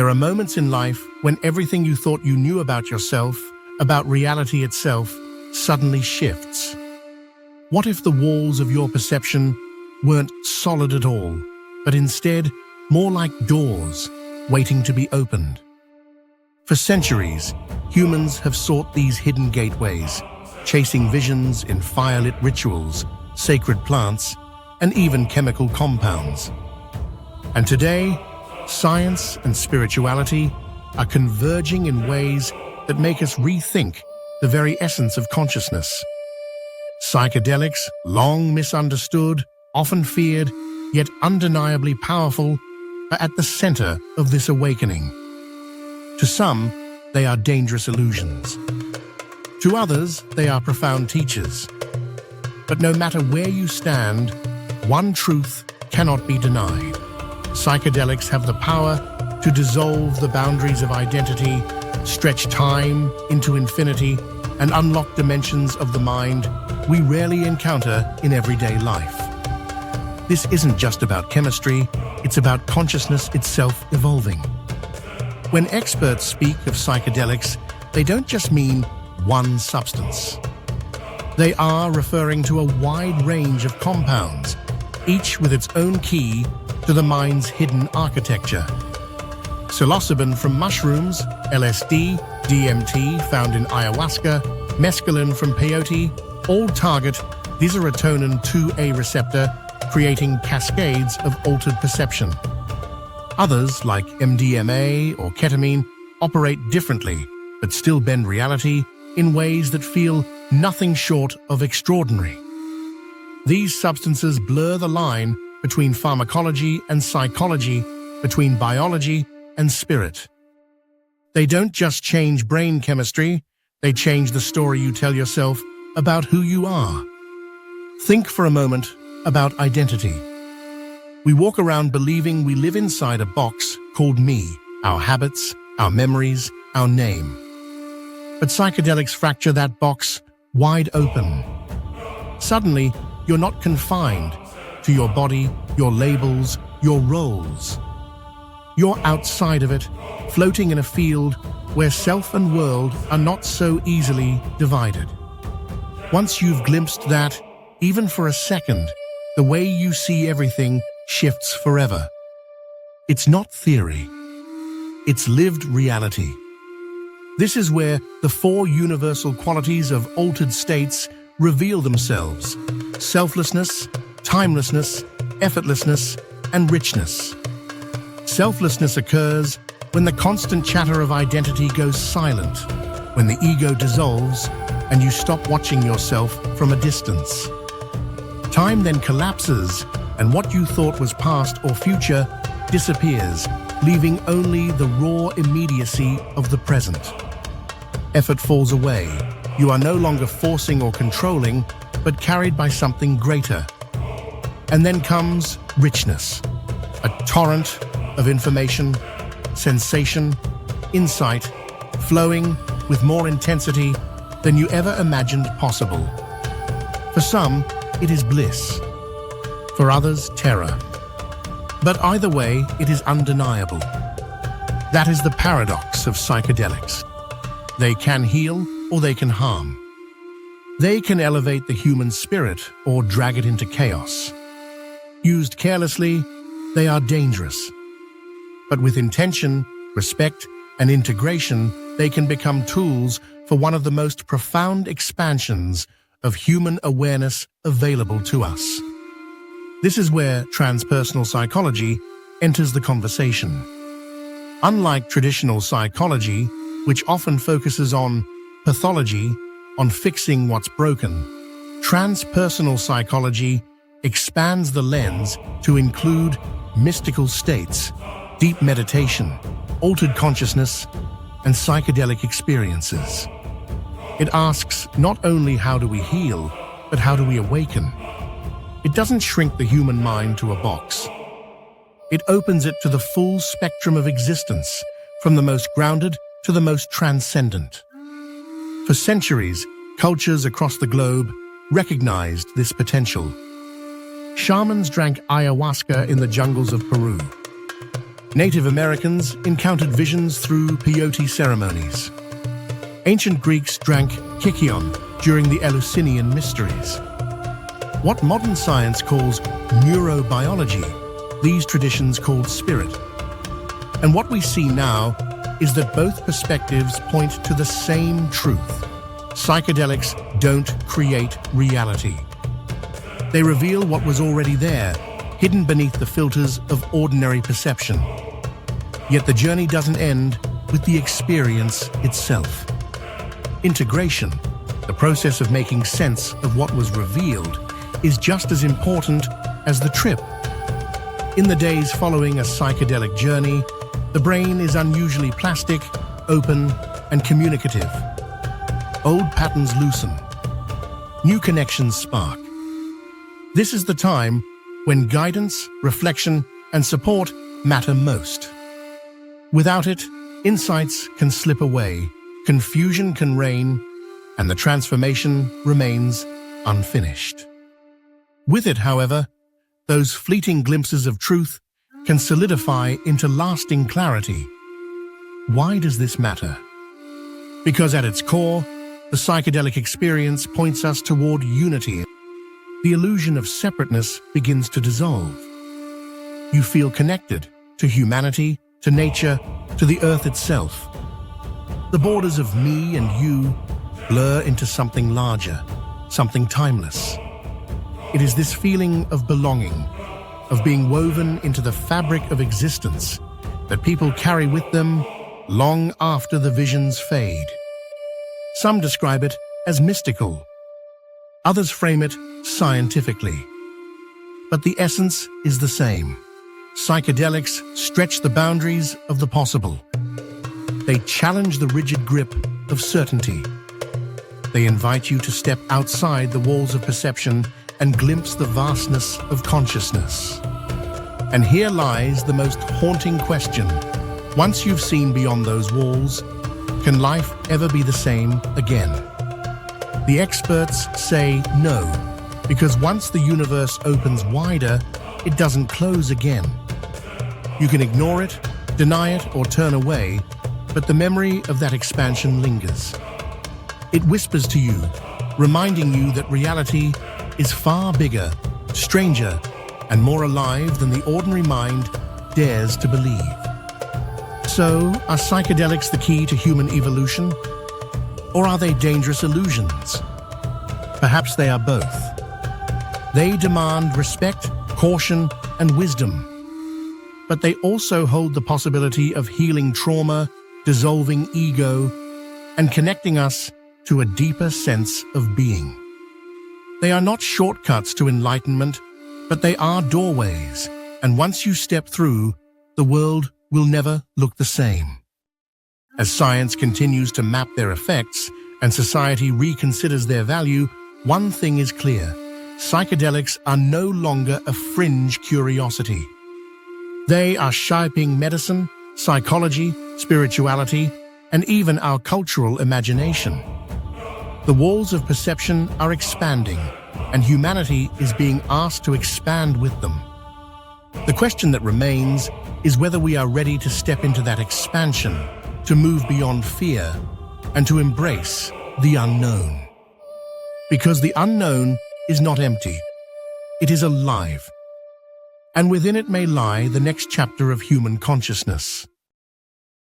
There are moments in life when everything you thought you knew about yourself, about reality itself, suddenly shifts. What if the walls of your perception weren't solid at all, but instead more like doors waiting to be opened? For centuries, humans have sought these hidden gateways, chasing visions in firelit rituals, sacred plants, and even chemical compounds. And today, science and spirituality are converging in ways that make us rethink the very essence of consciousness. Psychedelics, long misunderstood, often feared, yet undeniably powerful, are at the center of this awakening. To some, they are dangerous illusions. To others, they are profound teachers. But no matter where you stand, one truth cannot be denied. Psychedelics have the power to dissolve the boundaries of identity, stretch time into infinity, and unlock dimensions of the mind we rarely encounter in everyday life. This isn't just about chemistry, it's about consciousness itself evolving. When experts speak of psychedelics, they don't just mean one substance. They are referring to a wide range of compounds, each with its own key to the mind's hidden architecture. Psilocybin from mushrooms, LSD, DMT found in ayahuasca, mescaline from peyote, all target the serotonin 2A receptor, creating cascades of altered perception. Others, like MDMA or ketamine, operate differently, but still bend reality in ways that feel nothing short of extraordinary. These substances blur the line between pharmacology and psychology, between biology and spirit. They don't just change brain chemistry, they change the story you tell yourself about who you are. Think for a moment about identity. We walk around believing we live inside a box called me, our habits, our memories, our name. But psychedelics fracture that box wide open. Suddenly, you're not confined to your body, your labels, your roles. You're outside of it, floating in a field where self and world are not so easily divided. Once you've glimpsed that, even for a second, the way you see everything shifts forever. It's not theory. It's lived reality. This is where the four universal qualities of altered states reveal themselves: selflessness, timelessness, effortlessness, and richness. Selflessness occurs when the constant chatter of identity goes silent, when the ego dissolves and you stop watching yourself from a distance. Time then collapses, and what you thought was past or future disappears, leaving only the raw immediacy of the present. Effort falls away. You are no longer forcing or controlling, but carried by something greater. And then comes richness, a torrent of information, sensation, insight, flowing with more intensity than you ever imagined possible. For some, it is bliss. For others, terror. But either way, it is undeniable. That is the paradox of psychedelics. They can heal or they can harm. They can elevate the human spirit or drag it into chaos. Used carelessly, they are dangerous. But with intention, respect, and integration, they can become tools for one of the most profound expansions of human awareness available to us. This is where transpersonal psychology enters the conversation. Unlike traditional psychology, which often focuses on pathology, on fixing what's broken, transpersonal psychology expands the lens to include mystical states, deep meditation, altered consciousness, and psychedelic experiences. It asks not only how do we heal, but how do we awaken? It doesn't shrink the human mind to a box. It opens it to the full spectrum of existence, from the most grounded to the most transcendent. For centuries, cultures across the globe recognized this potential. Shamans drank ayahuasca in the jungles of Peru. Native Americans encountered visions through peyote ceremonies. Ancient Greeks drank kykeon during the Eleusinian Mysteries. What modern science calls neurobiology, these traditions called spirit. And what we see now is that both perspectives point to the same truth. Psychedelics don't create reality. They reveal what was already there, hidden beneath the filters of ordinary perception. Yet the journey doesn't end with the experience itself. Integration, the process of making sense of what was revealed, is just as important as the trip. In the days following a psychedelic journey, the brain is unusually plastic, open, and communicative. Old patterns loosen. New connections spark. This is the time when guidance, reflection, and support matter most. Without it, insights can slip away, confusion can reign, and the transformation remains unfinished. With it, however, those fleeting glimpses of truth can solidify into lasting clarity. Why does this matter? Because at its core, the psychedelic experience points us toward unity. The illusion of separateness begins to dissolve. You feel connected to humanity, to nature, to the earth itself. The borders of me and you blur into something larger, something timeless. It is this feeling of belonging, of being woven into the fabric of existence, that people carry with them long after the visions fade. Some describe it as mystical. Others frame it scientifically. But the essence is the same. Psychedelics stretch the boundaries of the possible. They challenge the rigid grip of certainty. They invite you to step outside the walls of perception and glimpse the vastness of consciousness. And here lies the most haunting question. Once you've seen beyond those walls, can life ever be the same again? The experts say no, because once the universe opens wider, it doesn't close again. You can ignore it, deny it, or turn away, but the memory of that expansion lingers. It whispers to you, reminding you that reality is far bigger, stranger, and more alive than the ordinary mind dares to believe. So, are psychedelics the key to human evolution? Or are they dangerous illusions? Perhaps they are both. They demand respect, caution, and wisdom. But they also hold the possibility of healing trauma, dissolving ego, and connecting us to a deeper sense of being. They are not shortcuts to enlightenment, but they are doorways, and once you step through, the world will never look the same. As science continues to map their effects and society reconsiders their value, one thing is clear: psychedelics are no longer a fringe curiosity. They are shaping medicine, psychology, spirituality, and even our cultural imagination. The walls of perception are expanding, and humanity is being asked to expand with them. The question that remains is whether we are ready to step into that expansion, to move beyond fear, and to embrace the unknown. Because the unknown is not empty, it is alive. And within it may lie the next chapter of human consciousness.